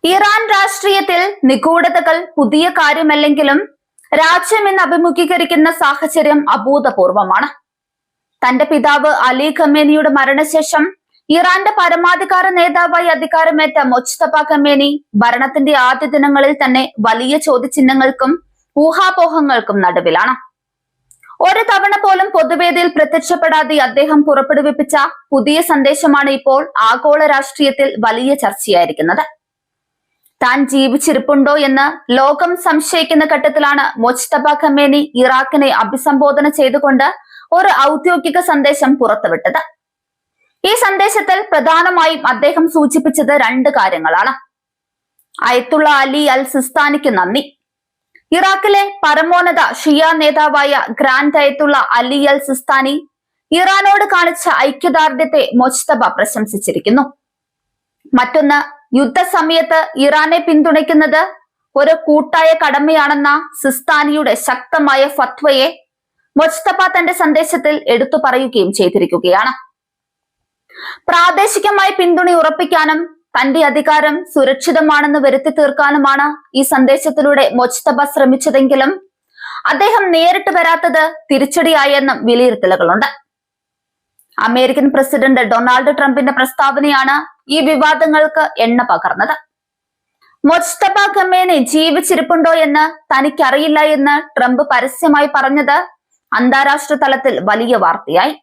Iran രാഷ്ട്രീയത്തിൽ നിഗൂഢതകൾ പുതിയ കാര്യമല്ലെങ്കിലും രാജ്യം ഇന്ന് അഭിമുഖീകരിക്കുന്ന സാഹചര്യം അഭൂതപൂർവമാണ്. തന്റെ പിതാവ് അലി ഖമേനിയുടെ മരണശേഷം ഇറാന്റെ പരമാധികാര നേതാവായി അധികാരമേറ്റ മൊജ്തബ ഖമേനി ഭരണത്തിന്റെ ആദ്യ ദിനങ്ങളിൽ തന്നെ വലിയ ചോദ്യചിഹ്നങ്ങൾക്കും ഊഹാപോഹങ്ങൾക്കും നടുവിലാണ്. ഒരു തവണ പോലും പൊതുവേദിയിൽ പ്രത്യക്ഷപ്പെടാതെ അദ്ദേഹം പുറപ്പെടുവിപ്പിച്ച പുതിയ സന്ദേശമാണ് ഇപ്പോൾ ആഗോള രാഷ്ട്രീയത്തിൽ വലിയ ചർച്ചയായിരിക്കുന്നത്. താൻ ജീവിച്ചിരിപ്പുണ്ടോ എന്ന് ലോകം സംശയിക്കുന്ന ഘട്ടത്തിലാണ് മൊജ്തബ ഖമേനി ഇറാഖിനെ അഭിസംബോധന ചെയ്തുകൊണ്ട് ഒരു ഔദ്യോഗിക സന്ദേശം പുറത്തുവിട്ടത്. ഈ സന്ദേശത്തിൽ പ്രധാനമായും അദ്ദേഹം സൂചിപ്പിച്ചത് രണ്ട് കാര്യങ്ങളാണ്. അയത്തുള്ള അലി അൽ സിസ്താനിക്ക് നന്ദി. ഇറാഖിലെ പരമോന്നത ഷിയ നേതാവായ ഗ്രാൻഡ് അയത്തുള്ള അലി അൽ സിസ്താനി ഇറാനോട് കാണിച്ച ഐക്യദാർഢ്യത്തെ മൊജ്തബ പ്രശംസിച്ചിരിക്കുന്നു. മറ്റൊന്ന്, യുദ്ധസമയത്ത് ഇറാനെ പിന്തുണയ്ക്കുന്നത് ഒരു കൂട്ടായ കടമയാണെന്ന സിസ്താനിയുടെ ശക്തമായ ഫത്വയെ മൊജ്തബ തന്റെ സന്ദേശത്തിൽ എടുത്തു പറയുകയും ചെയ്തിരിക്കുകയാണ്. പ്രാദേശികമായി പിന്തുണ ഉറപ്പിക്കാനും തന്റെ അധികാരം സുരക്ഷിതമാണെന്ന് വരുത്തി തീർക്കാനുമാണ് ഈ സന്ദേശത്തിലൂടെ മൊജ്തബ ശ്രമിച്ചതെങ്കിലും അദ്ദേഹം നേരിട്ട് വരാത്തത് തിരിച്ചടിയായെന്നും വിലയിരുത്തലുകളുണ്ട്. അമേരിക്കൻ പ്രസിഡന്റ് ഡൊണാൾഡ് ട്രംപിന്റെ പ്രസ്താവനയാണ് ഈ വിവാദങ്ങൾക്ക് എണ്ണ പകർന്നത്. മൊജ്തബ ഖമേനി ജീവിച്ചിരിപ്പുണ്ടോ എന്ന് തനിക്കറിയില്ല എന്ന് ട്രംപ് പരസ്യമായി പറഞ്ഞത് അന്താരാഷ്ട്ര തലത്തിൽ വലിയ വാർത്തയായി.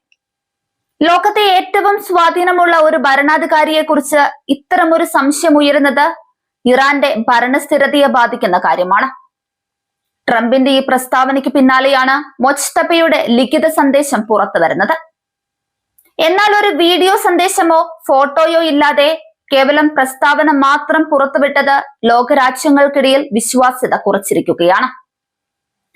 ലോകത്തെ ഏറ്റവും സ്വാധീനമുള്ള ഒരു ഭരണാധികാരിയെ കുറിച്ച് ഇത്തരമൊരു സംശയം ഉയരുന്നത് ഇറാന്റെ ഭരണസ്ഥിരതയെ ബാധിക്കുന്ന കാര്യമാണ്. ട്രംപിന്റെ ഈ പ്രസ്താവനയ്ക്ക് പിന്നാലെയാണ് മൊജ്തബയുടെ ലിഖിത സന്ദേശം പുറത്തു വരുന്നത്. എന്നാൽ ഒരു വീഡിയോ സന്ദേശമോ ഫോട്ടോയോ ഇല്ലാതെ കേവലം പ്രസ്താവന മാത്രം പുറത്തുവിട്ടത് ലോകരാജ്യങ്ങൾക്കിടയിൽ വിശ്വാസ്യത കുറച്ചിരിക്കുകയാണ്.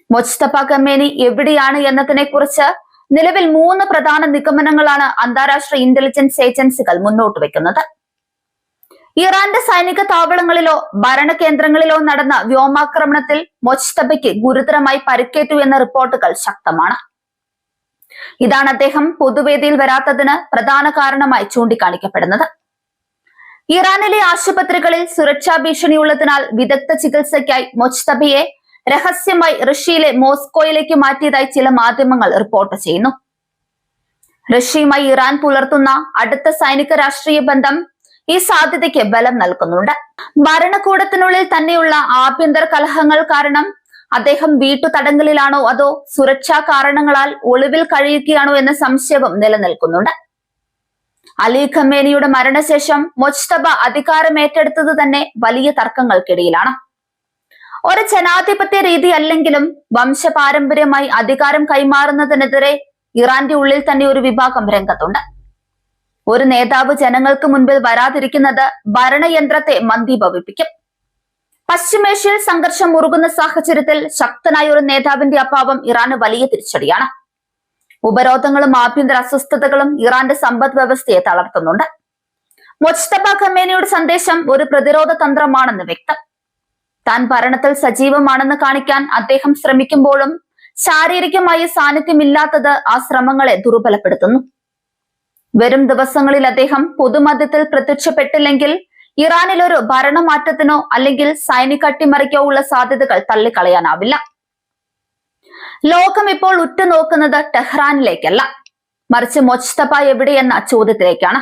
മൊജ്തബ ഖമേനി എവിടെയാണ് എന്നതിനെ കുറിച്ച് നിലവിൽ 3 പ്രധാന നിഗമനങ്ങളാണ് അന്താരാഷ്ട്ര ഇന്റലിജൻസ് ഏജൻസികൾ മുന്നോട്ട് വെക്കുന്നത്. ഇറാന്റെ സൈനിക താവളങ്ങളിലോ ഭരണകേന്ദ്രങ്ങളിലോ നടന്ന വ്യോമാക്രമണത്തിൽ മൊജ്തബയ്ക്ക് ഗുരുതരമായി പരിക്കേറ്റു എന്ന റിപ്പോർട്ടുകൾ ശക്തമാണ്. ഇതാണ് അദ്ദേഹം പൊതുവേദിയിൽ വരാത്തതിന് പ്രധാന കാരണമായി ചൂണ്ടിക്കാണിക്കപ്പെടുന്നത്. ഇറാനിലെ ആശുപത്രികളിൽ സുരക്ഷാ ഭീഷണിയുള്ളതിനാൽ വിദഗ്ധ ചികിത്സയ്ക്കായി മൊജ്തബയെ രഹസ്യമായി റഷ്യയിലെ മോസ്കോയിലേക്ക് മാറ്റിയതായി ചില മാധ്യമങ്ങൾ റിപ്പോർട്ട് ചെയ്യുന്നു. റഷ്യയുമായി ഇറാൻ പുലർത്തുന്ന അടുത്ത സൈനിക രാഷ്ട്രീയ ബന്ധം ഈ സാധ്യതയ്ക്ക് ബലം നൽകുന്നുണ്ട്. ഭരണകൂടത്തിനുള്ളിൽ തന്നെയുള്ള ആഭ്യന്തര കലഹങ്ങൾ കാരണം അദ്ദേഹം വീട്ടുതടങ്കലിലാണോ അതോ സുരക്ഷാ കാരണങ്ങളാൽ ഒളിവിൽ കഴിയുകയാണോ എന്ന സംശയവും നിലനിൽക്കുന്നുണ്ട്. അലി ഖമേനിയുടെ മരണശേഷം മൊജ്തബ അധികാരമേറ്റെടുത്തത് തന്നെ വലിയ തർക്കങ്ങൾക്കിടയിലാണ്. ഒരു ജനാധിപത്യ രീതി അല്ലെങ്കിലും വംശപാരമ്പര്യമായി അധികാരം കൈമാറുന്നതിനെതിരെ ഇറാന്റെ ഉള്ളിൽ തന്നെ ഒരു വിഭാഗം രംഗത്തുണ്ട്. ഒരു നേതാവ് ജനങ്ങൾക്ക് മുൻപിൽ വരാതിരിക്കുന്നത് ഭരണയന്ത്രത്തെ മന്ദീഭവിപ്പിക്കും. പശ്ചിമേഷ്യയിൽ സംഘർഷം മുറുകുന്ന സാഹചര്യത്തിൽ ശക്തനായ ഒരു നേതാവിന്റെ അഭാവം ഇറാന് വലിയ തിരിച്ചടിയാണ്. ഉപരോധങ്ങളും ആഭ്യന്തര അസ്വസ്ഥതകളും ഇറാന്റെ സമ്പദ് വ്യവസ്ഥയെ തളർത്തുന്നുണ്ട്. മൊജ്തബ ഖമേനിയുടെ സന്ദേശം ഒരു പ്രതിരോധ തന്ത്രമാണെന്ന് വ്യക്തം. താൻ ഭരണത്തിൽ സജീവമാണെന്ന് കാണിക്കാൻ അദ്ദേഹം ശ്രമിക്കുമ്പോഴും ശാരീരികമായി സാന്നിധ്യമില്ലാത്തത് ആ ശ്രമങ്ങളെ ദുർബലപ്പെടുത്തുന്നു. വരും ദിവസങ്ങളിൽ അദ്ദേഹം പൊതുമധ്യത്തിൽ പ്രത്യക്ഷപ്പെട്ടില്ലെങ്കിൽ ഇറാനിൽ ഒരു ഭരണമാറ്റത്തിനോ അല്ലെങ്കിൽ സൈനിക അട്ടിമറിക്കോ ഉള്ള സാധ്യതകൾ തള്ളിക്കളയാനാവില്ല. ലോകം ഇപ്പോൾ ഉറ്റുനോക്കുന്നത് ടെഹ്റാനിലേക്കല്ല, മറിച്ച് മൊജ്തബ എവിടെയെന്ന ചോദ്യത്തിലേക്കാണ്.